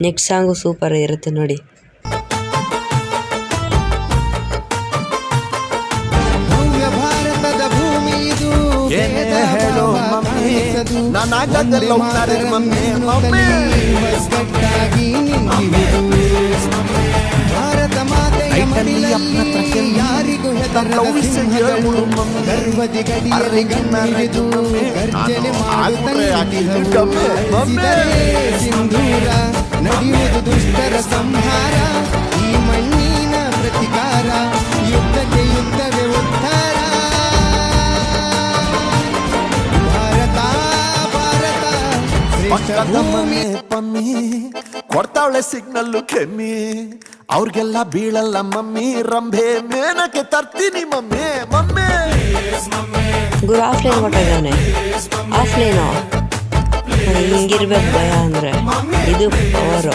Next song super ಇರುತ್ತೆ ನೋಡಿ. ಭಾರತದ ಭೂಮಿ ಇದು ಹೇಳೋ ಮಮ್ಮಿ ನಾನಾಗದೆಲ್ಲ ಒಗ್ಗಟ್ಟಾಗಿ ಭಾರತ ಮಾತೆಯ ಮಡಿಲಲ್ಲಿ ಯಾರಿಗೂ ಹೆದರದ ಸಿಂಹಗಳು ಗರ್ವದಿ ಗಡಿಯಲ್ಲಿ ಗಣ್ಣಿರಿದು ಗರ್ಜನೆ ಸಿಂಧೂರ ನಡೆಯುವುದು ದುಷ್ಟರ ಸಂಹಾರ ಈ ಮಣ್ಣಿನ ಪ್ರತಿಕಾರ ಯುದ್ಧಕ್ಕೆ ಯುದ್ಧವೇ ಉದ್ಧಾರ ಭಾರತ ಭಾರತ ಶ್ರೇಷ್ಠ ಭೂಮಿ ಪಮ್ಮಿ ಕೊಡ್ತಾವಳೆ ಸಿಗ್ನಲ್ಲು ಕೆಮ್ಮಿ ಅವ್ರಿಗೆಲ್ಲ ಬೀಳಲ್ಲ ಮಮ್ಮಿ ರಂಭೆ ಮೇನಕ್ಕೆ ತರ್ತೀನಿ ಮಮ್ಮಿ ಮಮ್ಮಿ ಗುರು ಆಫ್ಲೈನ್ ಕೊಟ್ಟಿದ್ದಾನೆ. ಆಫ್ಲೈನು ಹಿಂಗಿರ್ಬೇಕು ಭಯ ಅಂದರೆ ಇದು ಪವರು.